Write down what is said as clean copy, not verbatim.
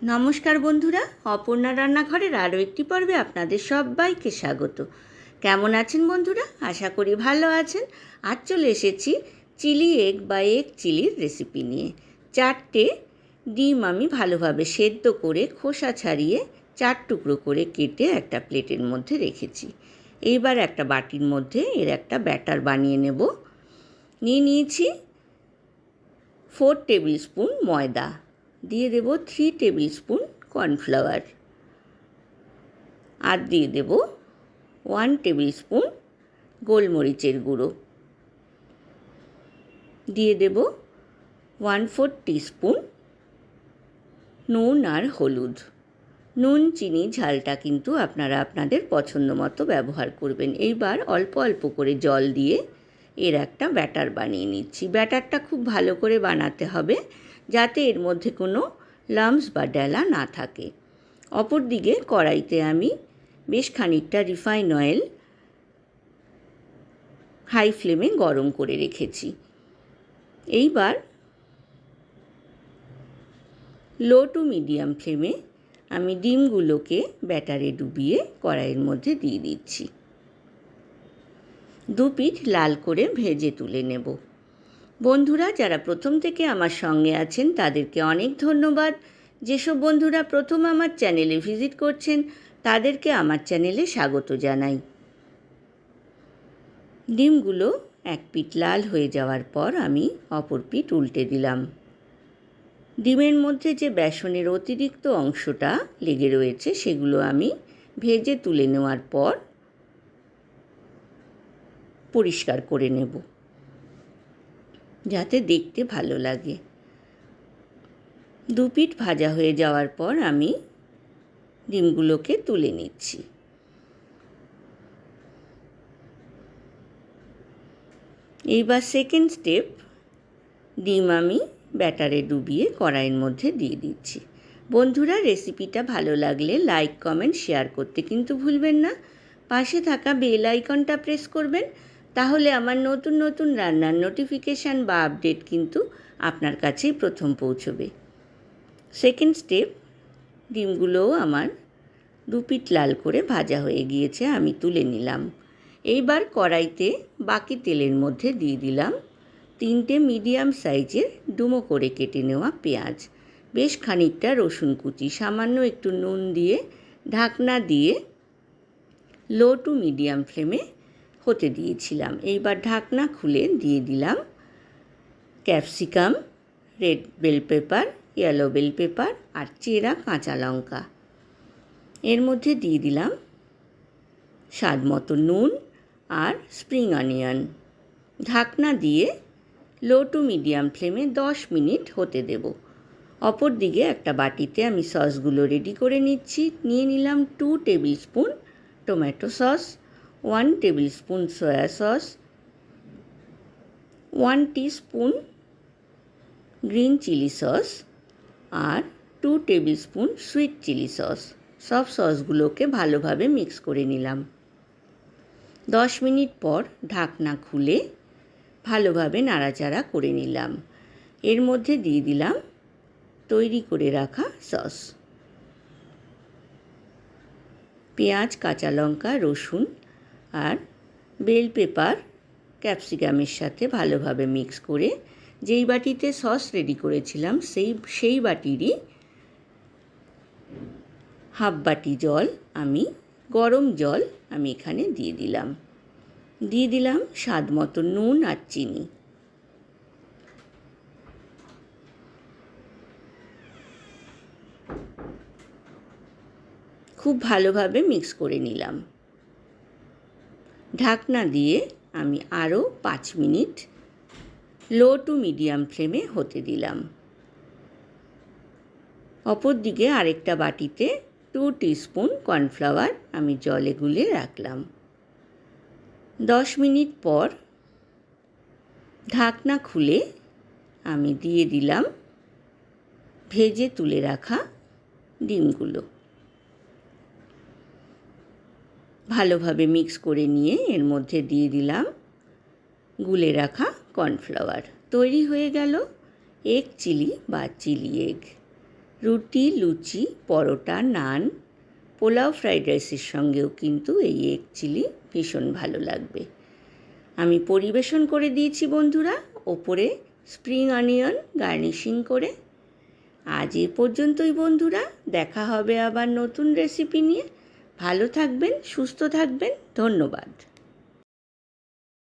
নমস্কার বন্ধুরা, অপর্ণা রান্নাঘরের আরও একটি পর্বে আপনাদের সবাইকে স্বাগত। কেমন আছেন বন্ধুরা? আশা করি ভালো আছেন। আজ চলে এসেছি চিলি এগ বা এগ চিলির রেসিপি নিয়ে। 4টে ডিম আমি ভালোভাবে সেদ্ধ করে খোসা ছাড়িয়ে 4 টুকরো করে কেটে একটা প্লেটের মধ্যে রেখেছি। এইবার একটা বাটির মধ্যে এর একটা ব্যাটার বানিয়ে নেব। নিয়েছি 4 টেবিল স্পুন ময়দা, দিয়ে দেব 3 টেবিল স্পুন কর্নফ্লাওয়ার, আর দিয়ে দেব 1 টেবিল স্পুন গোলমরিচের গুঁড়ো, দিয়ে দেব 1/4 টিস্পুন নুন আর হলুদ। নুন চিনি ঝালটা কিন্তু আপনারা আপনাদের পছন্দ মতো ব্যবহার করবেন। এইবার অল্প অল্প করে জল দিয়ে এর একটা ব্যাটার বানিয়ে নিচ্ছি। ব্যাটারটা খুব ভালো করে বানাতে হবে যাতে এর মধ্যে কোনো লাম্পস বা ডেলা না থাকে। অপরদিকে কড়াইতে আমি বেশ খানিকটা রিফাইন অয়েল হাই ফ্লেমে গরম করে রেখেছি। এইবার লো টু মিডিয়াম ফ্লেমে আমি ডিমগুলোকে ব্যাটারে ডুবিয়ে কড়াইয়ের মধ্যে দিয়ে দিচ্ছি। 2 পিঠ লাল করে ভেজে তুলে নেব। বন্ধুরা যারা প্রথম থেকে আমার সঙ্গে আছেন তাদেরকে অনেক ধন্যবাদ। যেসব বন্ধুরা প্রথম আমার চ্যানেলে ভিজিট করছেন তাদেরকে আমার চ্যানেলে স্বাগত জানাই। ডিমগুলো এক পিঠ লাল হয়ে যাওয়ার পর আমি অপর পিঠ উল্টে দিলাম। ডিমের মধ্যে যে বেসনের অতিরিক্ত অংশটা লেগে রয়েছে সেগুলো আমি ভেজে তুলে নেওয়ার পর পরিষ্কার করে নেব যাতে দেখতে ভালো লাগে। 2 পিঠ ভাজা হয়ে যাওয়ার পর আমি ডিমগুলোকে তুলে নিচ্ছি। এইবার সেকেন্ড স্টেপ, ডিম আমি ব্যাটারে ডুবিয়ে কড়াইয়ের মধ্যে দিয়ে দিচ্ছি। বন্ধুরা রেসিপিটা ভালো লাগলে লাইক কমেন্ট শেয়ার করতে কিন্তু ভুলবেন না। পাশে থাকা বেল আইকনটা প্রেস করবেন, তাহলে আমার নতুন নতুন রান্নার নোটিফিকেশান বা আপডেট কিন্তু আপনার কাছেই প্রথম পৌঁছবে। সেকেন্ড স্টেপ, ডিমগুলোও আমার 2 পিঠ লাল করে ভাজা হয়ে গিয়েছে, আমি তুলে নিলাম। এইবার কড়াইতে বাকি তেলের মধ্যে দিয়ে দিলাম 3টে মিডিয়াম সাইজের ডুমো করে কেটে নেওয়া পেঁয়াজ, বেশ খানিকটা রসুন কুচি, সামান্য একটু নুন দিয়ে ঢাকনা দিয়ে লো টু মিডিয়াম ফ্লেমে হতে দিয়েছিলাম। এইবার ঢাকনা খুলে দিয়ে দিলাম capsicum, red bell pepper, yellow bell pepper আর চেরা কাঁচা লঙ্কা। এর মধ্যে দিয়ে দিলাম স্বাদ মতো নুন আর স্প্রিং অনিয়ন। ঢাকনা দিয়ে লো টু মিডিয়াম ফ্লেমে 10 মিনিট হতে দেব। অপর দিকে একটা বাটিতে আমি সসগুলো রেডি করে নিচ্ছি। নিয়ে নিলাম 2 tablespoon tomato sauce, 1 tablespoon soya sauce, 1 teaspoon green chilli sauce আর 2 tablespoon sweet chilli sauce. সব সসগুলোকে ভালোভাবে মিক্স করে নিলাম। 10 মিনিট পর ঢাকনা খুলে ভালোভাবে নাড়াচাড়া করে নিলাম। এর মধ্যে দিয়ে দিলাম তৈরি করে রাখা সস। পেঁয়াজ, কাঁচা লঙ্কা, রসুন আর বেল পেপার ক্যাপসিকামের সাথে ভালোভাবে মিক্স করে যেই বাটিতে সস রেডি করেছিলাম সেই বাটিরই হাফ বাটি জল, আমি গরম জল আমি এখানে দিয়ে দিলাম স্বাদ মতো নুন আর চিনি। খুব ভালোভাবে মিক্স করে নিলাম। ঢাকনা দিয়ে আমি আরও 5 মিনিট লো টু মিডিয়াম ফ্লেমে হতে দিলাম। অপর দিকে আরেকটা বাটিতে 2 টিস্পুন কর্নফ্লাওয়ার আমি জলে গুলে রাখলাম। 10 মিনিট পর ঢাকনা খুলে আমি দিয়ে দিলাম ভেজে তুলে রাখা ডিমগুলো। ভালোভাবে মিক্স করে নিয়ে এর মধ্যে দিয়ে দিলাম গুলে রাখা কর্নফ্লাওয়ার। তৈরি হয়ে গেল এগ চিলি বা চিলি এগ। রুটি, লুচি, পরোটা, নান, পোলাও, ফ্রাইড রাইসের সঙ্গেও কিন্তু এই এগ চিলি ভীষণ ভালো লাগবে। আমি পরিবেশন করে দিয়েছি বন্ধুরা, ওপরে স্প্রিং অনিয়ন গার্নিশিং করে। আজ এ পর্যন্তই বন্ধুরা, দেখা হবে আবার নতুন রেসিপি নিয়ে। ভালো থাকবেন, সুস্থ থাকবেন, ধন্যবাদ।